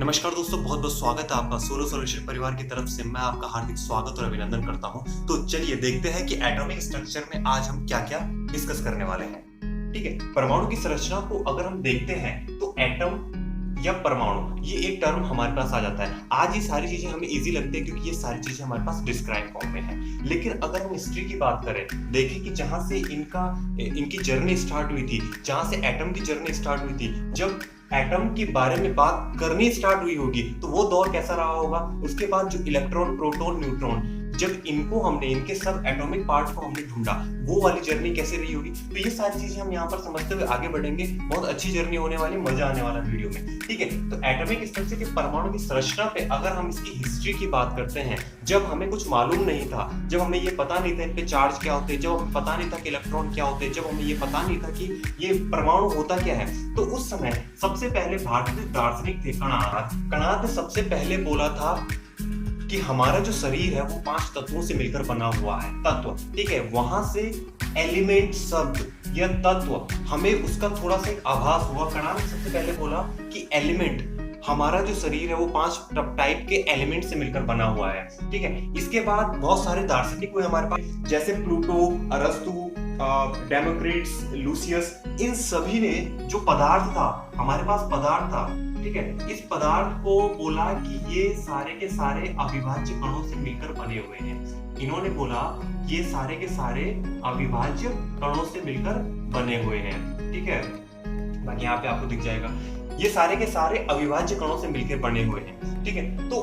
नमस्कार दोस्तों, बहुत बहुत स्वागत है आपका सोलो सॉल्यूशन परिवार की तरफ से। मैं आपका हार्दिक स्वागत और अभिनंदन करता हूं। तो चलिए देखते हैं कि एटॉमिक स्ट्रक्चर में आज हम क्या क्या डिस्कस करने वाले हैं। ठीक है, परमाणु की संरचना को अगर हम देखते हैं तो एटम या परमाणु ये एक टर्म हमारे पास आ जाता है। आज ये सारी चीजें हमें इजी लगती है क्योंकि ये सारी चीजें हमारे पास डिस्क्राइब फॉर्म में है। लेकिन अगर हम हिस्ट्री की बात करें, देखें कि जहां से इनकी जर्नी स्टार्ट हुई थी, जहां से एटम की जर्नी स्टार्ट हुई थी, जब एटम के बारे में बात करनी स्टार्ट हुई होगी तो वो दौर कैसा रहा होगा। उसके बाद जो इलेक्ट्रॉन, प्रोटॉन, न्यूट्रॉन, जब इनके सब एटॉमिक पार्ट्स को हमने ढूंढा, वो वाली जर्नी कैसे रही होगी। तो ये सारी चीजें हम यहाँ पर समझते हुए आगे बढ़ेंगे। बहुत अच्छी जर्नी होने वाली, मजा आने वाला वीडियो में। ठीक है, तो एटॉमिक स्ट्रक्चर के परमाणु की संरचना पे अगर हम इसकी हिस्ट्री की बात करते हैं, जब हमें कुछ मालूम नहीं था, जब हमें ये पता नहीं था इनके चार्ज क्या होते, जब हमें पता नहीं था कि इलेक्ट्रॉन क्या होते, जब हमें ये पता नहीं था कि ये परमाणु होता क्या है, तो उस समय सबसे पहले भारतीय दार्शनिक थे कणाद ने सबसे पहले बोला था कि हमारा जो शरीर है वो 5 तत्वों से मिलकर बना हुआ है। तत्व, ठीक है, वहां से एलिमेंट शब्द या तत्व हमें उसका थोड़ा सा एक आभास हुआ। कणाद ने सबसे पहले बोला कि एलिमेंट, हमारा जो शरीर है वो 5 टाइप के एलिमेंट से मिलकर बना हुआ है। ठीक है, इसके बाद बहुत सारे दार्शनिक हुए हमारे पास, जैसे प्लूटो, अरस्तु, डेमोक्रिटस, लूसियस। इन सभी ने जो पदार्थ था, हमारे पास पदार्थ था, ठीक है, इस पदार्थ को बोला कि ये सारे के सारे अविभाज्य कणों से मिलकर बने हुए हैं। इन्होंने बोला कि ये सारे के सारे अविभाज्य कणों से मिलकर बने हुए हैं। ठीक है, बाकी यहाँ पे आपको दिख जाएगा, ये सारे के सारे अविभाज्य कणों से मिलकर बने हुए हैं। ठीक है, तो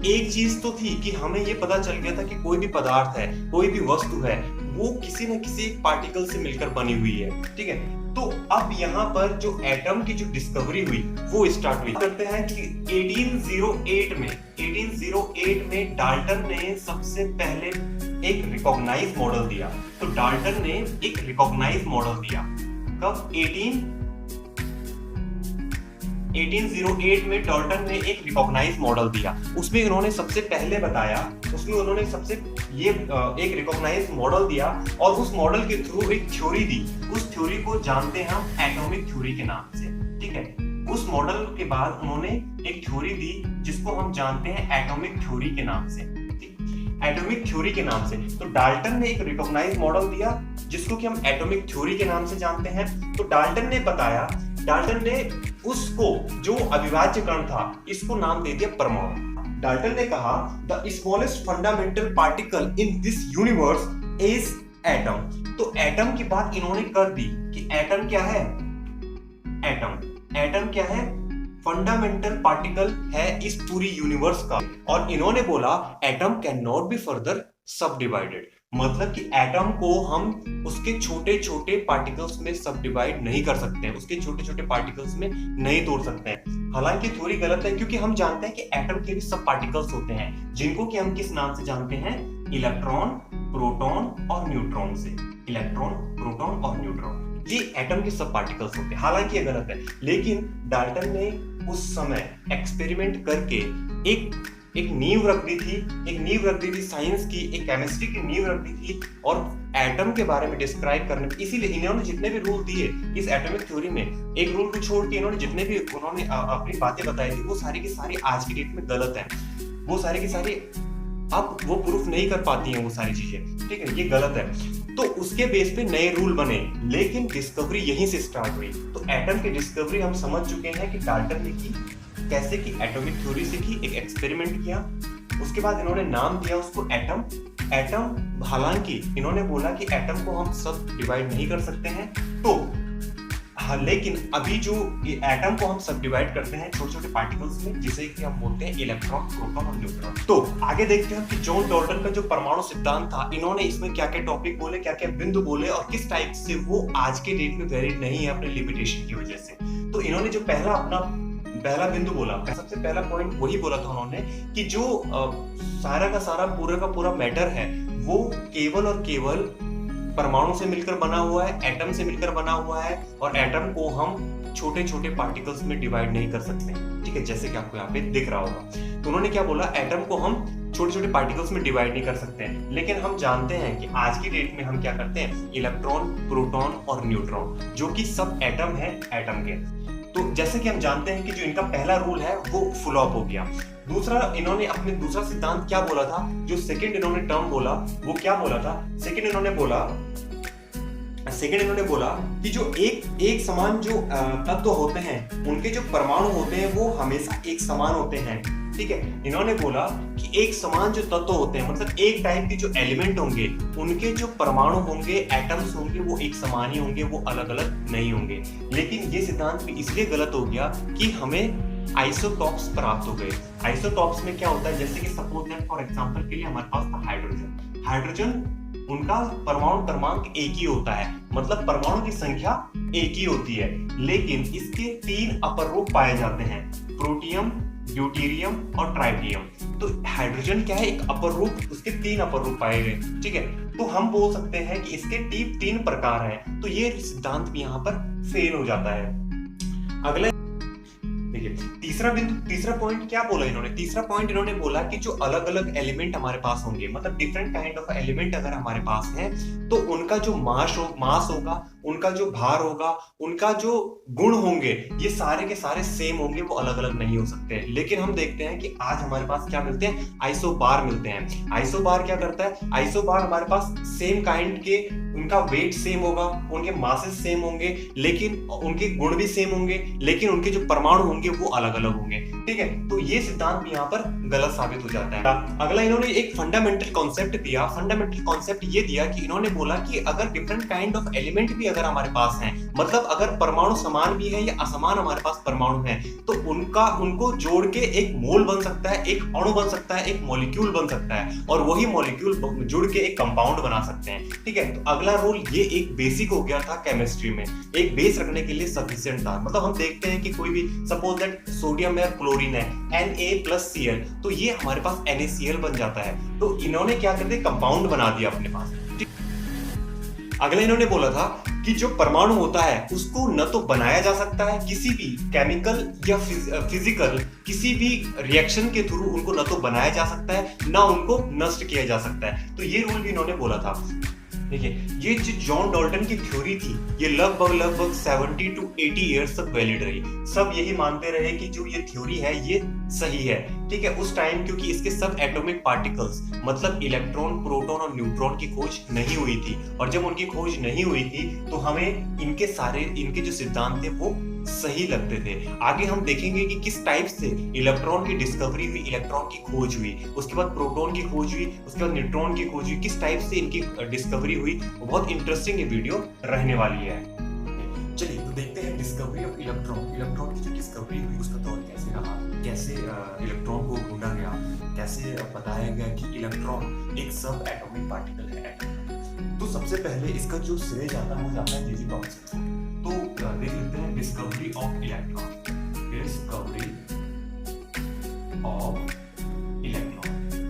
एक चीज तो थी कि हमें ये पता चल गया था कि कोई भी पदार्थ है, कोई भी वस्तु है, वो किसी न किसी एक पार्टिकल से मिलकर बनी हुई है। ठीक है, तो अब यहाँ पर जो एटम की जो डिस्कवरी हुई वो स्टार्ट हुई। करते हैं कि 1808 में डाल्टन ने सबसे पहले एक रिकॉग्नाइज मॉडल दिया। तो डाल्टन ने एक रिकॉग्नाइज मॉडल दिया कब? 1808 में डाल्टन ने एक रिकॉग्नाइज मॉडल दिया। उसमें उन्होंने सबसे पहले बताया, एक रिकॉग्नाइज मॉडल दिया और उस मॉडल के थ्रू एक थ्योरी दी। उस थ्योरी को जानते हैं हम एटॉमिक थ्योरी के नाम से। ठीक है, उस मॉडल के बाद उन्होंने एक थ्योरी दी जिसको हम जानते हैं एटॉमिक थ्योरी के नाम से। एटॉमिक थ्योरी के नाम से तो डाल्टन ने एक रिकॉग्नाइज मॉडल दिया जिसको कि हम एटॉमिक थ्योरी के नाम से जानते हैं। तो डाल्टन ने उसको, जो अविभाज्य कण था, इसको नाम दे दिया परमाणु। डाल्टन ने कहा the smallest fundamental particle in this universe is atom. तो एटम की बात इन्होंने कर दी कि एटम क्या है? एटम क्या है? फंडामेंटल पार्टिकल है इस पूरी यूनिवर्स का। और इन्होंने बोला atom can not be further सब डिवाइडेड, मतलब कि एटम को हम उसके छोटे छोटे पार्टिकल्स में सब डिवाइड नहीं कर सकते हैं, उसके छोटे छोटे पार्टिकल्स में नहीं तोड़ सकते हैं। हालांकि थ्योरी गलत है क्योंकि हम जानते हैं कि एटम के भी सब पार्टिकल्स होते हैं जिनको कि हम किस नाम से जानते हैं? इलेक्ट्रॉन, प्रोटॉन और न्यूट्रॉन से। इलेक्ट्रॉन, प्रोटॉन और न्यूट्रॉन, ये एटम के सब पार्टिकल्स होते हैं। हालांकि ये गलत है, लेकिन डाल्टन ने उस समय एक्सपेरिमेंट करके एक नींव रख दी थी साइंस की, एक केमिस्ट्री की नींव रख दी थी और एटम के बारे में डिस्क्राइब करने। इसीलिए इन्होंने जितने भी रूल दिए इस एटॉमिक थ्योरी में, एक रूल को छोड़ के इन्होंने जितने भी अपनी बातें बताई थी वो सारी की सारी आज की डेट में गलत है। वो सारी की सारी अब वो प्रूफ नहीं कर पाती हैं वो सारी चीजें। ठीक है, ये गलत है। तो उसके बेस पे नए रूल बने, लेकिन डिस्कवरी यहीं से स्टार्ट हुई। तो एटम की डिस्कवरी हम समझ चुके हैं कि डाल्टन ने की, कैसे की? एटॉमिक थ्योरी से की, एक एक्सपेरिमेंट किया, उसके बाद इन्होंने नाम दिया उसको एटम। हालांकि इन्होंने बोला कि एटम को हम सब डिवाइड नहीं कर सकते हैं, तो लेकिन अभी जो एटम को हम सब डिवाइड करते हैं छोटे छोटे पार्टिकल्स में, जिसे कि हम बोलते हैं इलेक्ट्रॉन, प्रोटॉन और न्यूट्रॉन। तो आगे देखते हैं कि जॉन डाल्टन का जो परमाणु सिद्धांत था, इन्होंने इसमें क्या क्या टॉपिक बोले, क्या क्या बिंदु बोले और किस टाइप से वो आज के डेट में वैलिड नहीं है अपने लिमिटेशन की वजह से। तो इन्होंने जो पहला बिंदु बोला, सबसे पहला पॉइंट वही बोला था उन्होंने कि जो सारा का सारा पूरा का पूरा मैटर है वो केवल और केवल परमाणु से मिलकर बना हुआ है, एटम से मिलकर बना हुआ है, और एटम को हम छोटे छोटे पार्टिकल्स में डिवाइड नहीं कर सकते। ठीक है, जैसे कि आपको यहाँ पे दिख रहा होगा। तो उन्होंने क्या बोला? एटम को हम छोटे छोटे पार्टिकल्स में डिवाइड नहीं कर सकते हैं, लेकिन हम जानते हैं कि आज की डेट में हम क्या करते हैं? इलेक्ट्रॉन, प्रोटॉन और न्यूट्रॉन, जो कि सब एटम है एटम के। तो जैसे कि हम जानते हैं कि जो इनका पहला रूल है वो फ्लॉप हो गया। दूसरा, इन्होंने अपने दूसरा सिद्धांत क्या बोला था, जो सेकंड इन्होंने टर्म बोला वो क्या बोला था, सेकंड इन्होंने बोला कि जो एक समान जो तत्व होते हैं उनके जो परमाणु होते हैं वो हमेशा एक समान होते हैं। ठीक है, इन्होंने बोला कि एक समान जो तत्व होते हैं, मतलब एक टाइप के जो एलिमेंट होंगे उनके जो परमाणु होंगे, एटम्स होंगे, वो एक समान ही होंगे, वो अलग अलग नहीं होंगे। लेकिन ये सिद्धांत भी इसलिए गलत हो गया कि हमें आइसोटॉप्स प्राप्त हो गए। आइसोटॉप्स में क्या होता है, जैसे कि सपोज दैट फॉर एग्जांपल के लिए हमारे पास था हाइड्रोजन, उनका परमाणु क्रमांक एक ही होता है, मतलब परमाणु की संख्या एक ही होती है, लेकिन इसके 3 अपर रूप पाए जाते हैं, प्रोटियम, ड्यूटेरियम और ट्राइटियम। तो हाइड्रोजन क्या है, एक अपर रूप, उसके 3 अपर रूप पाए गए। ठीक है, तो हम बोल सकते हैं कि इसके 3 प्रकार हैं। तो ये सिद्धांत भी यहाँ पर फेल हो जाता है। अगला देखिए, तीसरा पॉइंट क्या बोला इन्होंने, तीसरा पॉइंट इन्होंने बोला कि जो अलग अलग एलिमेंट हमारे पास होंगे, मतलब डिफरेंट काइंड ऑफ एलिमेंट अगर हमारे पास है तो उनका जो मास होगा, उनका जो भार होगा, उनका जो गुण होंगे, ये सारे के सारे सेम होंगे, वो अलग अलग नहीं हो सकते। लेकिन हम देखते हैं कि आज हमारे पास क्या मिलते हैं, आइसोबार मिलते हैं। आइसोबार क्या करता है, आइसोबार हमारे पास सेम काइंड के, उनका वेट सेम होगा, उनके मासेस सेम होंगे, लेकिन उनके गुण भी सेम होंगे, लेकिन उनके जो परमाणु होंगे वो अलग अलग होंगे। ठीक है, तो ये सिद्धांत भी यहाँ पर गलत साबित हो जाता है। अगला इन्होंने एक फंडामेंटल कॉन्सेप्ट दिया। फंडामेंटल कॉन्सेप्ट ये दिया कि इन्होंने बोला कि अगर डिफरेंट काइंड ऑफ एलिमेंट भी अगर हमारे पास हैं, मतलब अगर परमाणु समान भी है या असमान हमारे पास परमाणु है, तो उनको जोड़ के एक मोल बन सकता है, एक अणु बन सकता है, एक मॉलिक्यूल बन सकता है, और वही मॉलिक्यूल जुड़ के एक कंपाउंड बना सकते हैं। ठीक है, तो अगला रूल ये एक बेसिक हो गया था केमिस्ट्री में, एक बेस रखने के लिए सफिशिएंट था। मतलब हम देखते हैं कि कोई भी सपोज दैट सोडियम है, क्लोरीन है, Na+Cl, तो ये हमारे पास NaCl बन जाता है। तो इन्होंने क्या कर दिया, कंपाउंड बना दिया अपने पास। अगला इन्होंने बोला था कि जो परमाणु होता है उसको न तो बनाया जा सकता है किसी भी केमिकल या फिजिकल किसी भी रिएक्शन के थ्रू, उनको न तो बनाया जा सकता है ना उनको नष्ट किया जा सकता है। तो ये रूल भी इन्होंने बोला था। देखिए, ये जो जॉन डाल्टन की थ्योरी थी, ये लगभग 70 to 80 इयर्स तक वैलिड रही। सब यही मानते रहे कि जो ये थ्योरी है ये सही है। ठीक है, उस टाइम क्योंकि इसके सब एटॉमिक पार्टिकल्स, मतलब इलेक्ट्रॉन, प्रोटॉन और न्यूट्रॉन की खोज नहीं हुई थी, और जब उनकी खोज नहीं हुई थी तो हमें इनके जो सिद्धांत थे वो सही लगते थे। आगे हम देखेंगे कि किस टाइप से इलेक्ट्रॉन की डिस्कवरी हुई, इलेक्ट्रॉन की खोज हुई, उसके बाद प्रोटॉन की खोज हुई, उसके बाद न्यूट्रॉन की खोज हुई, किस टाइप से इनकी डिस्कवरी हुई। बहुत इंटरेस्टिंग ये वीडियो रहने वाली है। चलिए तो देखते हैं डिस्कवरी ऑफ इलेक्ट्रॉन की जो डिस्कवरी हुई उसका दौर कैसे रहा, कैसे इलेक्ट्रॉन को ढूंढा गया, कैसे बताया गया कि इलेक्ट्रॉन एक सब एटॉमिक पार्टिकल है। तो सबसे पहले इसका जो श्रेय जाता है वो जाता है जे.जे. थॉमसन। तो देख लेते हैं डिस्कवरी ऑफ इलेक्ट्रॉन।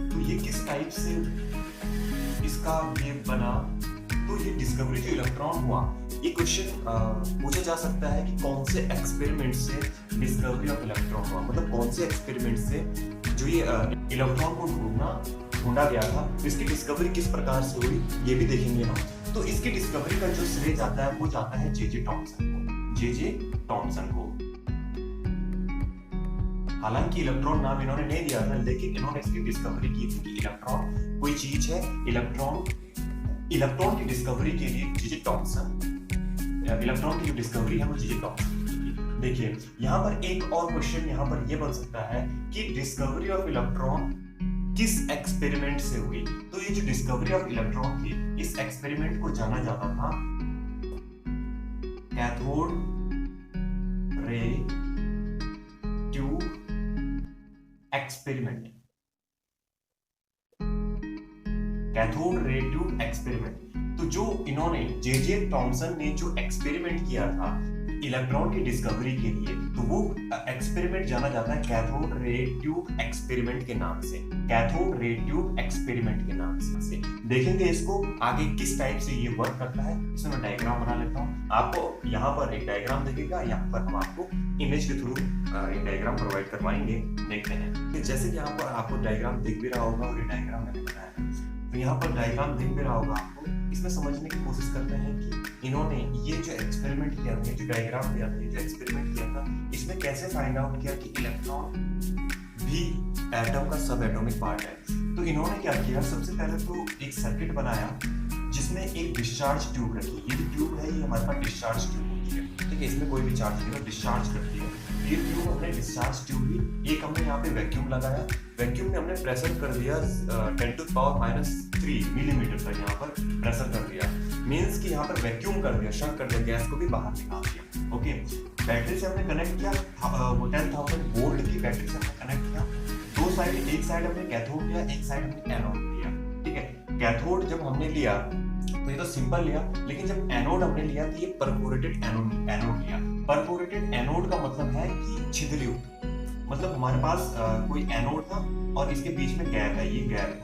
तो ये किस टाइप से इसका ये बना, तो ये डिस्कवरी जो इलेक्ट्रॉन हुआ, ये क्वेश्चन पूछा जा सकता है कि कौन से एक्सपेरिमेंट से डिस्कवरी ऑफ इलेक्ट्रॉन हुआ, मतलब कौन से एक्सपेरिमेंट से जो ये इलेक्ट्रॉन को ढूंढा गया था, इसकी डिस्कवरी किस प्रकार से हुई ये भी देखेंगे हम। तो इसकी डिस्कवरी का जो श्रेय जाता है वो जाता है जे.जे. टॉमसन को। हालांकि इलेक्ट्रॉन नाम इन्होंने नहीं दिया था, लेकिन इन्होंने इसकी डिस्कवरी की थी कि इलेक्ट्रॉन कोई चीज है। इलेक्ट्रॉन की डिस्कवरी के लिए जे.जे. टॉमसन, इलेक्ट्रॉन की जो डिस्कवरी है वो जे.जे. टॉमसन की। देखिए, यहाँ पर एक और क्वेश्चन यहाँ पर ये बन सकता है कि डिस्कवरी ऑफ इलेक्ट्रॉन किस एक्सपेरिमेंट से हुई। तो ये जो डिस्कवरी ऑफ इलेक्ट्रॉन थी, इस एक्सपेरिमेंट को जाना जाता था cathode ray tube experiment. Cathode ray tube experiment. तो जो इन्होंने जे.जे. टॉमसन ने जो एक्सपेरिमेंट किया था इलेक्ट्रॉन की डिस्कवरी के लिए, तो वो एक्सपेरिमेंट जाना जाता है कैथोड रे ट्यूब एक्सपेरिमेंट के नाम से। कैथोड रे ट्यूब एक्सपेरिमेंट के नाम से देखेंगे इसको आगे किस टाइप से ये वर्क करता है। इसमें मैं डायग्राम बना लेता हूँ, आपको यहाँ पर एक डायग्राम दिखेगा, यहाँ पर हम आपको इमेज के थ्रू एक डायग्राम प्रोवाइड करवाएंगे। देखते हैं जैसे कि यहाँ पर आपको डायग्राम दिख भी रहा होगा, और ये डायग्राम मैंने बनाया है, तो यहाँ पर डायग्राम दिख भी रहा होगा आपको। इसमें समझने की कोशिश करते हैं कि इन्होंने ये जो एक्सपेरिमेंट किया था, जो डायग्राम दिया था, जो एक्सपेरिमेंट किया था, इसमें कैसे फाइंड आउट किया कि इलेक्ट्रॉन भी एटम का सब एटॉमिक पार्ट है। तो इन्होंने क्या किया, सबसे पहले तो एक सर्किट बनाया जिसमें एक डिस्चार्ज ट्यूब रखी। ये जो ट्यूब है ये हमारे पास डिस्चार्ज ट्यूब होती है, ठीक है, इसमें कोई भी चार्ज नहीं है, डिस्चार्ज करती है। ये ट्यूब हमने डिस्चार्ज ट्यूब ली, एक हमने यहाँ पे वैक्यूम लगाया, वैक्यूम में हमने प्रेशर कर दिया 10⁻³ मिलीमीटर तक यहाँ पर प्रेशर कर दिया, मींस कि यहाँ पर वैक्यूम कर दिया, शक कर दिया, गैस को भी बाहर निकाल दिया। ओके, बैटरी से हमने कनेक्ट किया, 10,000 वोल्ट की बैटरी से हमने कनेक्ट किया। दो साइड, एक साइड हमने कैथोड लिया, एक साइड हमने एनोड लिया, ठीक है। कैथोड जब हमने लिया तो ये तो सिंपल लिया, लेकिन जब एनोड हमने लिया तो ये परफोरेटेड एनोड लिया। परफोरेटेड एनोड का मतलब है कि छिद्रयुक्त, मतलब हमारे पास कोई एनोड था और इसके बीच में गैप है, ये गैप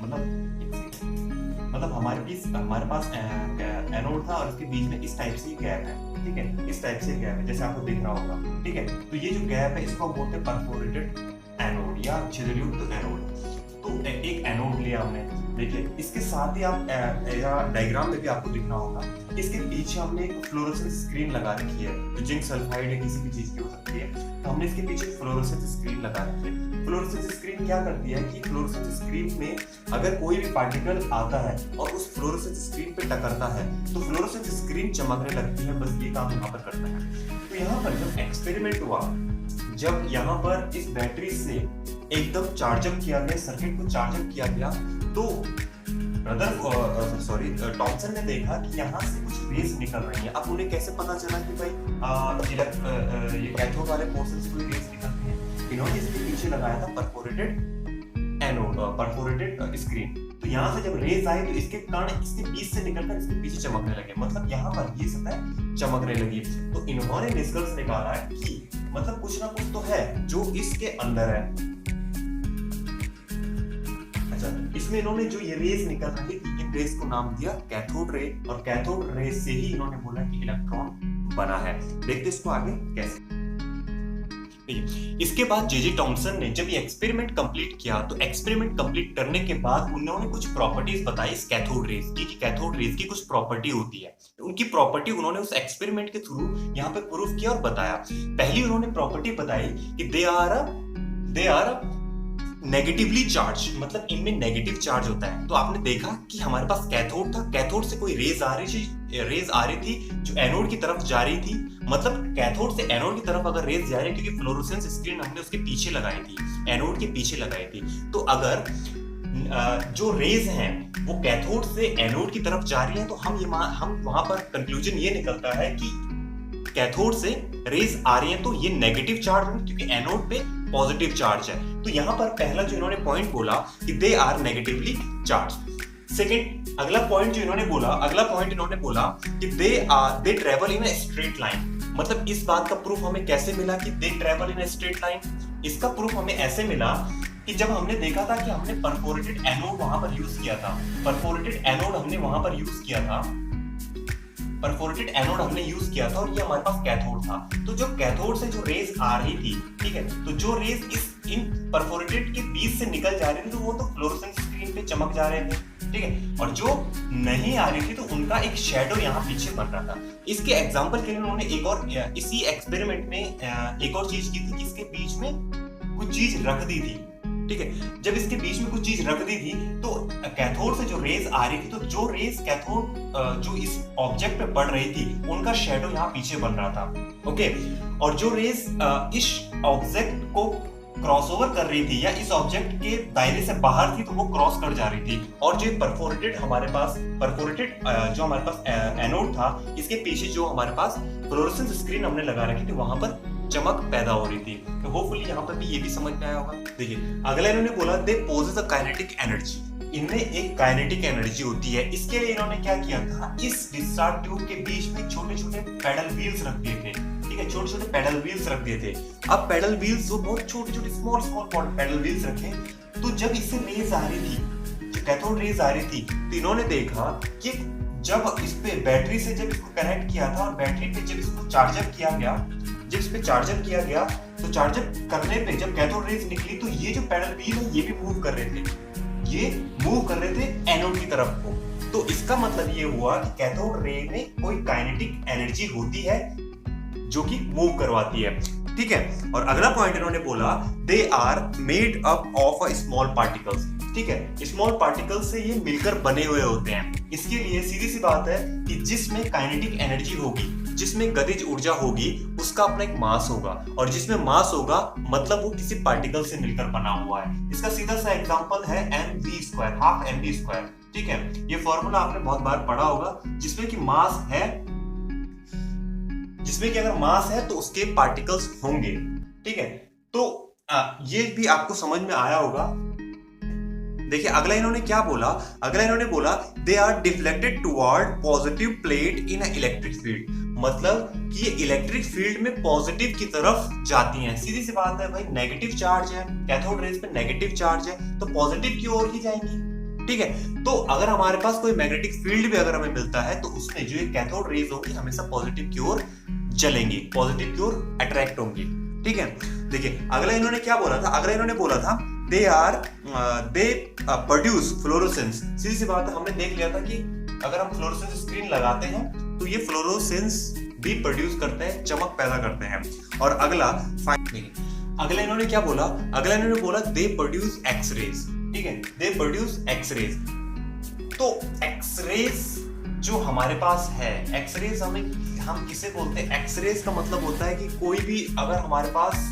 मतलब हमारे पास एनोड था और इसके बीच में इस टाइप से गैप है, ठीक है, इस टाइप से गैप है, जैसे आपको दिख रहा होगा, ठीक है। तो ये जो गैप है इसको हम बोलते हैं परफोरेटेड एनोड या छिद्रयुक्त एनोड। तो एक एनोड लिया हमने, देखिए इसके साथ ही आप डायग्राम में भी आपको दिखना होगा, इसके पीछे हमने एक फ्लोरोसेंस स्क्रीन लगा रखी है, जो जिंक सल्फाइड है किसी भी चीज की हो सकती है, तो हमने इसके पीछे फ्लोरोसेंस स्क्रीन लगा रखी है। फ्लोरोसेंस स्क्रीन क्या करती है कि फ्लोरोसेंस स्क्रीन में अगर कोई भी पार्टिकल आता है और उस फ्लोरोसेंस स्क्रीन पे टकरता है तो फ्लोरोसेंस स्क्रीन चमकने लगती है, बस ये काम यहाँ पर करता है। तो यहाँ पर जब एक्सपेरिमेंट हुआ, जब यहाँ पर इस बैटरी से एकदम चार्जअप किया गया, सर्किट को चार्जअप किया गया, तो टॉमसन ने देखा कि यहाँ से कुछ रेज निकल रही है। अब उन्हें कैसे पता चला कि भाई ये कैथोड वाले पोर्शन से कोई रेज निकलती है? इन्होंने इसके पीछे लगाया था परफोरेटेड एनोड, परफोरेटेड स्क्रीन। तो यहाँ से जब रेज आई तो इसके कण इसके बीच से निकलकर इसके पीछे चमकने लगे, मतलब यहाँ पर ये सतह चमकने लगी। तो इन्होंने निष्कर्ष निकाला कि मतलब कुछ ना कुछ तो है जो इसके अंदर है। इसमें इन्होंने जो ये रेज निकल रही थी, इन रेज को नाम दिया कैथोड रे, और कैथोड रे से ही इन्होंने बोला कि इलेक्ट्रॉन बना है। देखते इसको आगे कैसे। इसके बाद जे टॉमसन ने जब ये एक्सपेरिमेंट कंप्लीट किया, तो एक्सपेरिमेंट कंप्लीट करने के बाद उन्होंने कुछ प्रॉपर्टीज बताई इस कैथोड रेज की, कि कैथोड रेज की कुछ प्रॉपर्टी होती है। तो उनकी प्रॉपर्टी उन्होंने उस एक्सपेरिमेंट के थ्रू यहाँ पे प्रूफ किया और बताया। पहली उन्होंने प्रॉपर्टी बताई कि दे आर नेगेटिवली चार्ज, मतलब इनमें नेगेटिव चार्ज होता है। तो आपने देखा कि हमारे पास कैथोड था, कैथोड से कोई रेज आ रही थी जो एनोड की तरफ जा रही थी, मतलब कैथोड से एनोड की तरफ अगर रेज जा रही है, क्योंकि फ्लोरोसेंस स्क्रीन हमने उसके पीछे लगाई थी, एनोड के पीछे लगाई थी, तो अगर जो रेज हैं वो कैथोड से एनोड की तरफ जा रही है, तो हम वहां पर कंक्लूजन ये निकलता है कि कैथोड से रेज आ रही है तो ये नेगेटिव चार्ज है, क्योंकि एनोड पे पॉजिटिव चार्ज है। तो यहाँ पर पहला जो इन्होंने पॉइंट बोला कि they are negatively charged. Second, अगला पॉइंट इन्होंने बोला कि they travel in a straight line. मतलब इस बात का प्रूफ हमें कैसे मिला कि they travel in a straight line? इसका प्रूफ हमें ऐसे मिला कि जब हमने देखा था कि हमने परफोरेटेड एनोड वहां पर यूज किया था, और ये हमारे पास कैथोड था। तो जो कैथोड से जो रेज आ रही थी, ठीक है, तो जो रेज इन परफोरेटेड के बीच से निकल जा रही थी, तो वो तो फ्लोरोसेंस स्क्रीन पे चमक जा रहे थे, ठीक है, और जो नहीं आ रही थी तो उनका एक शैडो यहाँ पीछे बन रहा था। इसके एग्जांपल के लिए उन्होंने एक और इसी एक्सपेरिमेंट में एक और चीज की थी कि इसके बीच में कुछ चीज रख दी थी, ठीक है। जब इसके बीच में कुछ चीज रख दी थी तो कैथोड से जो रेज आ रही थी, तो जो रेज कैथोड जो इस ऑब्जेक्ट पे पड़ रही थी, उनका शैडो यहाँ पीछे बन रहा था, ओके। और जो रेज इस ऑब्जेक्ट को क्रॉसओवर कर रही थी या इस ऑब्जेक्ट के दायरे से बाहर थी, तो वो क्रॉस कर जा रही थी। और जो परफोरेटेड जो हमारे पास एनोड था, इसके पीछे जो हमारे पास फ्लोरोसेंस स्क्रीन हमने लगा रखी थी, वहां पर चमक पैदा हो रही थी। तो होपफुली यहाँ पर भी ये भी समझ में आया होगा। देखिए अगला इन्होंने बोला they possess a kinetic energy. इनमें एक काइनेटिक एनर्जी होती है। इसके लिए इन्होंने क्या किया था, इस डिस्चार्ज ट्यूब के बीच में छोटे छोटे पेडल व्हील्स रख दिए थे, ठीक है, छोटे छोटे पेडल व्हील्स रख दिए थे। अब पेडल व्हील्स जो बहुत छोटे छोटे स्मॉल पेडल व्हील्स रखे, तो जब इससे रेज आ रही थी, जो कैथोड रेज आ रही थी, तो इन्होंने देखा कि जब इस पे बैटरी से जब इसको कनेक्ट किया था और बैटरी पे जब इसको चार्जअप किया गया, तो चार्जअप करने पे जब कैथोड रेज निकली, तो ये जो पैडल व्हील है ये भी मूव कर रहे थे एनोड की तरफ को। तो इसका मतलब ये हुआ कि कैथोड रे में कोई काइनेटिक एनर्जी होती है, जो कि मूव करवाती है, ठीक है। और अगला पॉइंट इन्होंने बोला they are made up of a small particles, ठीक है। स्मॉल पार्टिकल्स से ये मिलकर बने हुए होते हैं। इसके लिए सीधी सी बात है कि जिसमें काइनेटिक एनर्जी होगी, जिसमें गतिज ऊर्जा होगी, उसका अपना एक मास होगा, और जिसमें मास होगा मतलब वो किसी पार्टिकल से मिलकर बना हुआ है। इसका सीधा सा एग्जांपल है mv², हाफ mv², ठीक है। ये फॉर्मूला आपने बहुत बार पढ़ा होगा, जिसमें कि मास है, जिसमें कि अगर मास है तो उसके पार्टिकल्स होंगे, ठीक है। तो ये भी आपको समझ में आया होगा। देखिए अगला इन्होंने क्या बोला, अगला इन्होंने बोला they are deflected toward positive plate in a electric field, मतलब कि ये इलेक्ट्रिक फील्ड में पॉजिटिव की तरफ जाती हैं। सीधी सी बात है भाई, नेगेटिव चार्ज है, कैथोड रेज पे नेगेटिव चार्ज है, तो पॉजिटिव की ओर ही जाएंगी, ठीक है। तो अगर हमारे पास कोई मैग्नेटिक फील्ड भी अगर हमें मिलता है तो उसमें जो ये कैथोड रेज होंगी हमेशा पॉजिटिव की ओर चलेंगी, पॉजिटिव की ओर अट्रैक्ट होंगी, ठीक है। देखिए अगला इन्होंने क्या बोला था, अगला इन्होंने बोला था दे प्रोड्यूस फ्लोरोसेंस। सीधी सी बात है, हमने देख लिया था कि अगर हम फ्लोरोसेंस स्क्रीन लगाते हैं तो ये फ्लोरोसेंस भी प्रोड्यूस करते हैं, चमक पैदा करते हैं। और अगला इन्होंने क्या बोला, अगला इन्होंने बोला दे प्रोड्यूस एक्स-रेज, ठीक है, दे प्रोड्यूस एक्स-रेज। तो एक्स-रेज जो हमारे पास है, एक्स-रेज हम किसे बोलते हैं, एक्स-रेज का मतलब होता है कि कोई भी अगर हमारे पास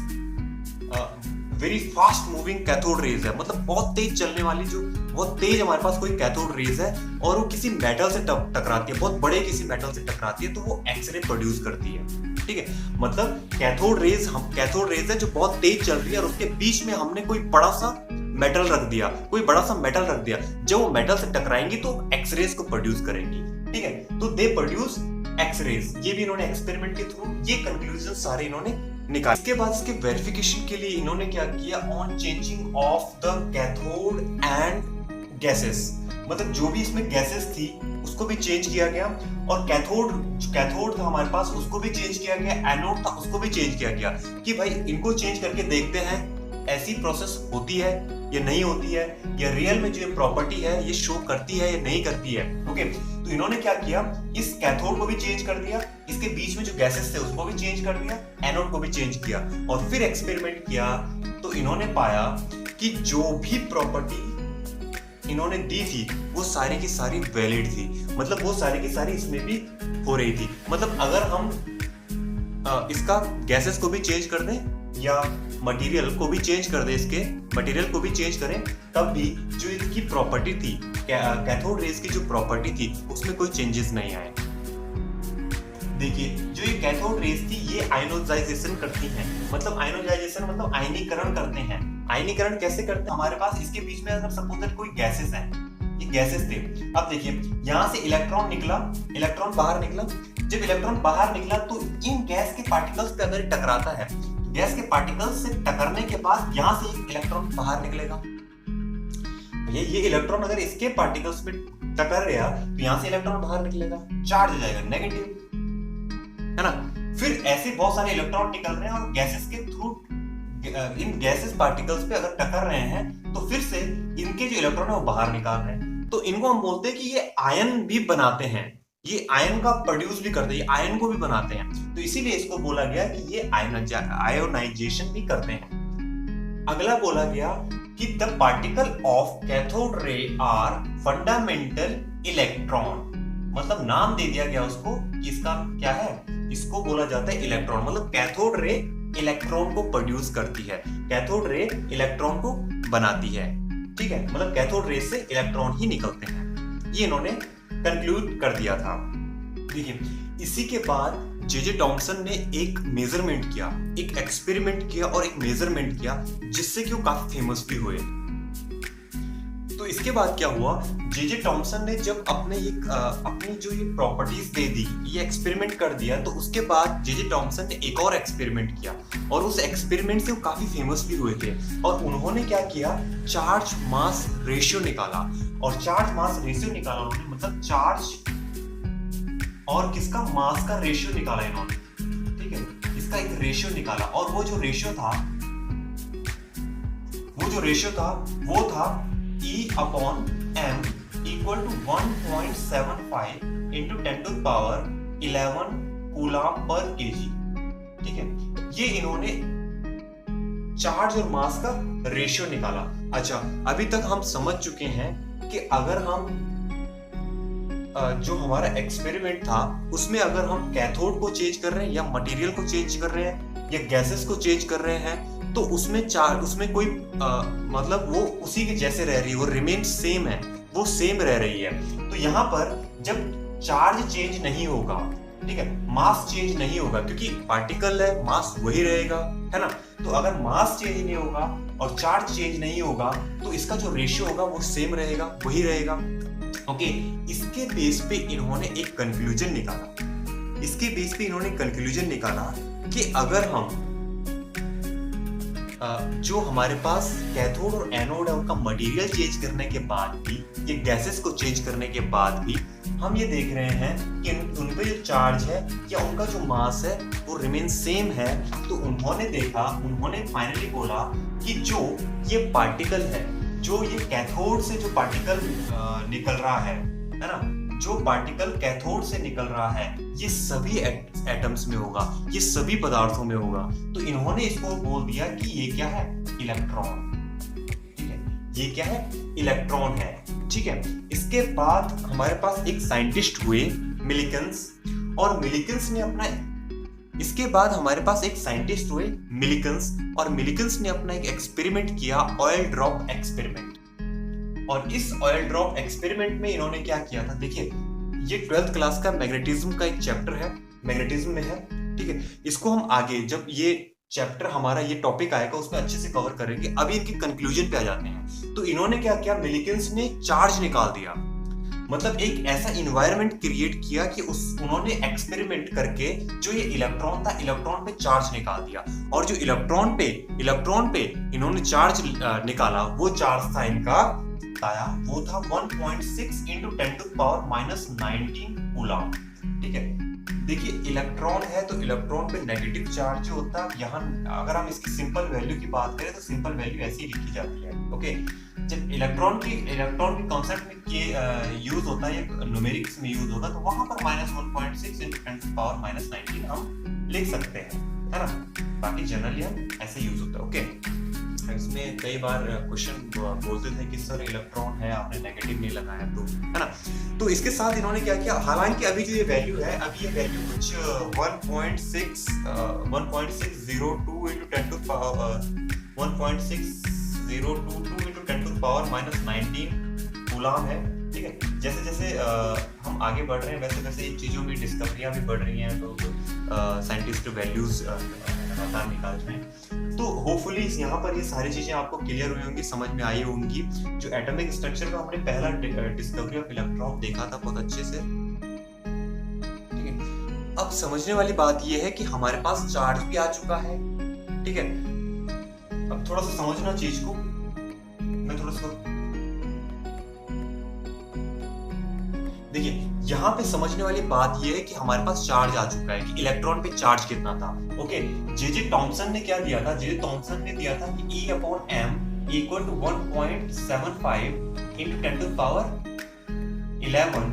very fast moving cathode rays है, मतलब बहुत तेज चलने वाली, जो बहुत तेज हमारे पास कोई कैथोड रेज है और वो किसी मेटल से टकराती है, बहुत बड़े किसी मेटल से टकराती है, तो वो एक्स-रे प्रोड्यूस करती है, ठीक है। मतलब कैथोड रेज है जो बहुत तेज चल रही है और उसके बीच में हमने कोई बड़ा सा मेटल रख दिया, कोई बड़ा सा मेटल रख दिया, जब वो मेटल से टकराएंगी तो एक्स-रेज को प्रोड्यूस करेंगी, ठीक है। तो दे प्रोड्यूस एक्स-रेज, ये भी इन्होंने एक्सपेरिमेंट के थ्रू ये कंक्लूजन सारे इन्होंने निकाल। इसके बाद इसके वेरिफिकेशन के लिए इन्होंने क्या किया, on changing of the cathode and gases, मतलब जो भी इसमें गैसेस थी उसको भी चेंज किया गया, और कैथोड था हमारे पास उसको भी चेंज किया गया, एनोड था उसको भी चेंज किया गया, कि भाई इनको चेंज करके देखते हैं ऐसी प्रोसेस होती है या नहीं होती है, या रियल में जो प्रॉपर्टी है ये शो करती है या नहीं करती है, ओके। तो इन्होंने क्या किया, इस कैथोड को भी चेंज कर दिया, इसके बीच में जो गैसेस थे उसको भी चेंज कर दिया, एनोड को भी चेंज किया, और फिर एक्सपेरिमेंट किया तो इन्होंने पाया कि जो भी प्रॉपर्टी इन्होंने दी थी वो सारी की सारी वैलिड थी, मतलब वो सारी की सारी इसमें भी हो रही थी। मतलब अगर हम इसका गैसेस को भी चेंज कर दें या मटेरियल को भी चेंज कर दे, इसके मटेरियल को भी चेंज करें, तब भी जो इसकी प्रॉपर्टी थी, कैथोड रेज की जो प्रॉपर्टी थी उसमें कोई चेंजेस नहीं आए। देखिए जो ये कैथोड रेज थी ये आयनोजाइजेशन करती हैं, मतलब आयनोजाइजेशन मतलब आयनीकरण करते हैं। आयनीकरण कैसे करते हैं, हमारे पास इसके बीच में अगर सपोज कोई गैसेस हैं, ये गैसेस थे, अब देखिए यहाँ से इलेक्ट्रॉन निकला, इलेक्ट्रॉन बाहर निकला, जब इलेक्ट्रॉन बाहर निकला तो इन गैस के पार्टिकल्स पे अगर टकराता है, गैस के पार्टिकल्स से टकरने के बाद यहाँ से एक इलेक्ट्रॉन बाहर निकलेगा। ये इलेक्ट्रॉन अगर इसके पार्टिकल्स में टकर गया तो यहाँ से इलेक्ट्रॉन बाहर निकलेगा, चार्ज हो जाएगा नेगेटिव, है ना। फिर ऐसे बहुत सारे इलेक्ट्रॉन निकल रहे हैं और गैसेस के थ्रू इन गैसेस पार्टिकल्स पे अगर टकर रहे हैं तो फिर से इनके जो इलेक्ट्रॉन है वो बाहर निकाल रहे हैं, तो इनको हम बोलते हैं कि ये आयन भी बनाते हैं, ये आयन का प्रोड्यूस भी करते हैं, आयन को भी बनाते हैं, तो इसीलिए इसको बोला गया कि ये आयोनाइजेशन भी करते हैं। अगला बोला गया कि the particle of cathode ray are fundamental electron, मतलब नाम दे दिया गया उसको कि इसका क्या है, इसको बोला जाता है इलेक्ट्रॉन, मतलब कैथोड रे इलेक्ट्रॉन को प्रोड्यूस करती है, कैथोड रे इलेक्ट्रॉन को बनाती है, ठीक है, मतलब कैथोड रे से इलेक्ट्रॉन ही निकलते हैं, ये इन्होंने कंक्लूड कर दिया था। देखिए इसी के बाद जे टॉमसन ने एक मेजरमेंट किया, एक एक्सपेरिमेंट किया और एक मेजरमेंट किया जिससे कि वो काफी फेमस भी हुए। तो इसके बाद क्या हुआ, जे टॉमसन ने जब अपनी जो ये प्रॉपर्टीज दे दी, ये एक्सपेरिमेंट कर दिया, तो उसके बाद जे टॉमसन ने एक और एक्सपेरिमेंट किया और उस एक्सपेरिमेंट से वो काफी फेमस भी हुए थे। और उन्होंने क्या किया, चार्ज मास रेशियो निकाला, और चार्ज मास रेशियो निकाला उन्होंने, मतलब चार्ज और किसका, मास का रेशियो निकाला इन्होंने, ठीक है, इसका एक रेशियो निकाला, और वो जो रेशियो था वो था E/m equal to 1.75 into 10 to the power 11 coulomb per kg, ठीक है, ये इन्होंने चार्ज और मास का रेशियो निकाला। अच्छा, अभी तक हम समझ चुके हैं कि अगर हम जो हमारा एक्सपेरिमेंट था उसमें अगर हम कैथोड को चेंज कर रहे हैं या मटेरियल को चेंज कर रहे हैं या गैसेस को चेंज कर रहे हैं तो उसमें कोई मतलब वो उसी के जैसे रह रही है, वो रिमेन सेम है, वो सेम रह रही है। तो यहाँ पर जब चार्ज चेंज नहीं होगा, ठीक है, मास चेंज नहीं होगा, क्योंकि पार्टिकल है, मास वही रहेगा, है ना। तो अगर मास चेंज नहीं होगा और चार्ज चेंज नहीं होगा तो इसका जो रेशियो होगा वो सेम रहेगा, वही रहेगा। ओके, इसके बेस पे इन्होंने एक कंक्लूजन निकाला कि अगर हम जो हमारे पास कैथोड और एनोड है उनका मटेरियल चेंज करने के बाद भी, ये गैसेस को चेंज करने के बाद भी हम ये देख रहे हैं कि उन पे जो चार्ज है या उनका जो मास है वो रिमेन सेम है। तो उन्होंने फाइनली बोला कि जो ये पार्टिकल है, जो ये कैथोड से जो पार्टिकल निकल रहा है ना, जो पार्टिकल कैथोड से निकल रहा है ये सभी एटम्स में होगा, ये सभी पदार्थों में होगा। तो इन्होंने इसको बोल दिया कि ये क्या है, इलेक्ट्रॉन। ठीक है, ये क्या है, इलेक्ट्रॉन है। ठीक है, इसके बाद हमारे पास एक साइंटिस्ट हुए मिलिकन्स, और मिलिकन्स ने अपना एक एक्सपेरिमेंट किया, ऑयल ड्रॉप एक्सपेरिमेंट। और इस ऑयल ड्रॉप एक्सपेरिमेंट में इन्होंने क्या किया था, देखिए ये 12th क्लास का मैग्नेटिज्म का एक चैप्टर है, मैग्नेटिज्म में है। ठीक है, इसको हम आगे जब ये चैप्टर हमारा ये टॉपिक आएगा उसमें अच्छे से कवर करेंगे। अभी इनके कंक्लूजन पे आ जाते हैं। तो इन्होंने क्या किया, मिलिकन्स ने चार्ज निकाल दिया, मतलब एक ऐसा इन्वायरमेंट क्रिएट किया कि उन्होंने एक्सपेरिमेंट करके जो ये इलेक्ट्रॉन था, इलेक्ट्रॉन पे चार्ज निकाल दिया। और जो इलेक्ट्रॉन पे इन्होंने चार्ज निकाला, वो चार्ज था इनका, वो था 1.6 × 10⁻⁻19 कूलम। ठीक है, देखिए इलेक्ट्रॉन है तो इलेक्ट्रॉन पे नेगेटिव चार्ज जो होता है, यहाँ अगर हम इसकी सिंपल वैल्यू की बात करें तो सिंपल वैल्यू ऐसी लिखी जाती है। ओके, जब इलेक्ट्रॉन की कॉन्सेप्ट में यूज होता है या न्यूमेरिक्स में यूज होगा तो वहां पर -1.6 × 10⁻⁻19 हम लिख सकते हैं, है ना। बाकी जनरली हम ऐसे यूज होता है। ओके, इसमें कई बार क्वेश्चन बोलते थे कि सर इलेक्ट्रॉन है, आपने नेगेटिव नहीं लगाया, तो है ना। तो इसके साथ इन्होंने क्या किया, हालांकि अभी जो ये वैल्यू है, अभी ये वैल्यू कुछ 1.602 × 10⁻19 कूलम है। ठीक है, जैसे जैसे हम आगे बढ़ रहे हैं वैसे वैसे इन चीज़ों की डिस्कवरियाँ भी बढ़ रही हैं, तो साइंटिस्ट वैल्यूज लगातार निकाल रहे हैं। तो होपफुली यहाँ पर ये सारी चीजें आपको क्लियर हुई होंगी, समझ में आई होंगी। जो एटॉमिक स्ट्रक्चर का हमने पहला डिस्कवरी ऑफ इलेक्ट्रॉन देखा था बहुत अच्छे से। ठीक है, अब समझने वाली बात ये है कि हमारे पास चार्ज भी आ चुका है। ठीक है, अब थोड़ा सा समझना चीज को, मैं थोड़ा सा देखिए यहाँ पे समझने वाली बात ये है कि हमारे पास चार्ज आ चुका है, कि इलेक्ट्रॉन पे चार्ज कितना था। ओके, जे टॉमसन ने क्या दिया था, टॉमसन ने दिया था कि E/m = 1.75 × 10⁻11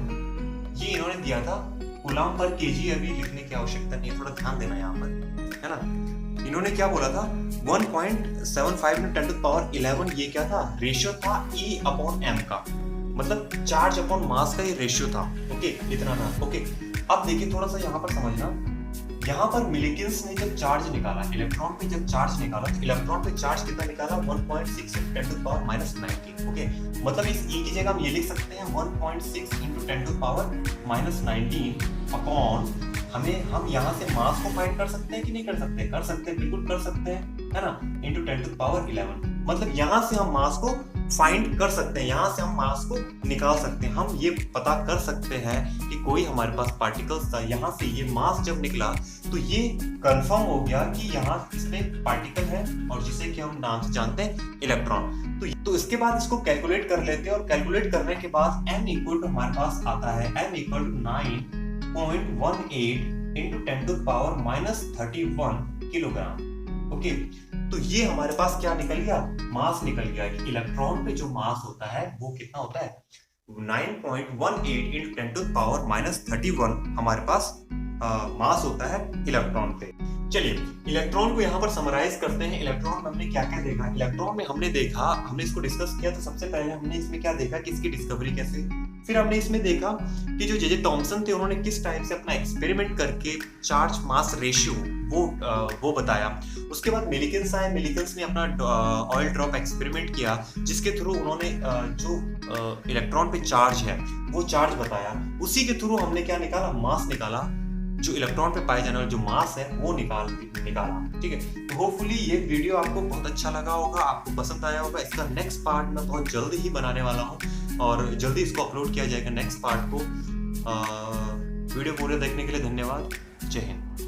ये इन्होंने दिया था कूलम पर केजी। अभी लिखने की आवश्यकता नहीं है, थोड़ा ध्यान देना यहाँ पर, है ना। इन्होंने क्या बोला था, 1.75 × 10⁻11 ये क्या था, रेशियो था E/m का, मतलब चार्ज अपॉन मास का ये रेशियो था। ओके, इतना था। ओके, अब देखिए थोड़ा सा यहाँ पर समझना, यहाँ पर मिलिकन्स ने जब चार्ज निकाला, इलेक्ट्रॉन पे जब चार्ज निकाला, तो इलेक्ट्रॉन पे चार्ज कितना निकाला, 1.6 × 10⁻⁻19। ओके, मतलब इस E की जगह हम ये लिख सकते हैं 1.6 × 10⁻⁻19 अपॉन, हम यहाँ से मास को फाइंड कर सकते हैं कि नहीं कर सकते, कर सकते हैं, बिल्कुल कर सकते हैं, है ना, × 10⁻11। मतलब यहाँ से हम मास को फाइंड कर सकते हैं, यहाँ से हम मास को निकाल सकते हैं। हम ये पता कर सकते हैं कि कोई हमारे पास पार्टिकल्स था, यहाँ से ये मास जब निकला तो ये कंफर्म हो गया कि यहाँ इसमें पार्टिकल है, और जिसे कि हम नाम से जानते हैं इलेक्ट्रॉन। तो इसके बाद इसको कैलकुलेट कर लेते हैं, और कैलकुलेट करने के बाद m = हमारे पास आता है m = 9.18 × 10⁻31 किलोग्राम। ओके, तो ये हमारे पास क्या निकल गया, मास निकल गया कि इलेक्ट्रॉन पे जो मास होता है वो कितना होता है, 9.18 × 10⁻31 हमारे पास मास होता है इलेक्ट्रॉन पे। चलिए इलेक्ट्रॉन को यहाँ पर समराइज करते हैं। इलेक्ट्रॉन में हमने क्या क्या देखा? इलेक्ट्रॉन में हमने इसको डिस्कस किया। तो सबसे पहले हमने इसमें क्या देखा कि इसकी डिस्कवरी कैसे, फिर हमने इसमें देखा कि जो जे थॉमसन थे उन्होंने किस टाइप से अपना एक्सपेरिमेंट करके चार्ज मास रेशियो वो बताया। उसके बाद मिलिकन्स आए। मिलिकन्स ने अपना ऑयल ड्रॉप एक्सपेरिमेंट किया जिसके थ्रू उन्होंने जो इलेक्ट्रॉन पे चार्ज है वो चार्ज बताया। उसी के थ्रू हमने क्या निकाला? मास निकाला। जो इलेक्ट्रॉन पे पाए जाने वाला जो मास है वो निकाला। ठीक है, तो होपफुली ये वीडियो आपको बहुत अच्छा लगा होगा, आपको पसंद आया होगा। इसका नेक्स्ट पार्ट मैं बहुत जल्दी ही बनाने वाला हूँ और जल्दी इसको अपलोड किया जाएगा नेक्स्ट पार्ट को। वीडियो पूरे देखने के लिए धन्यवाद। जय हिंद।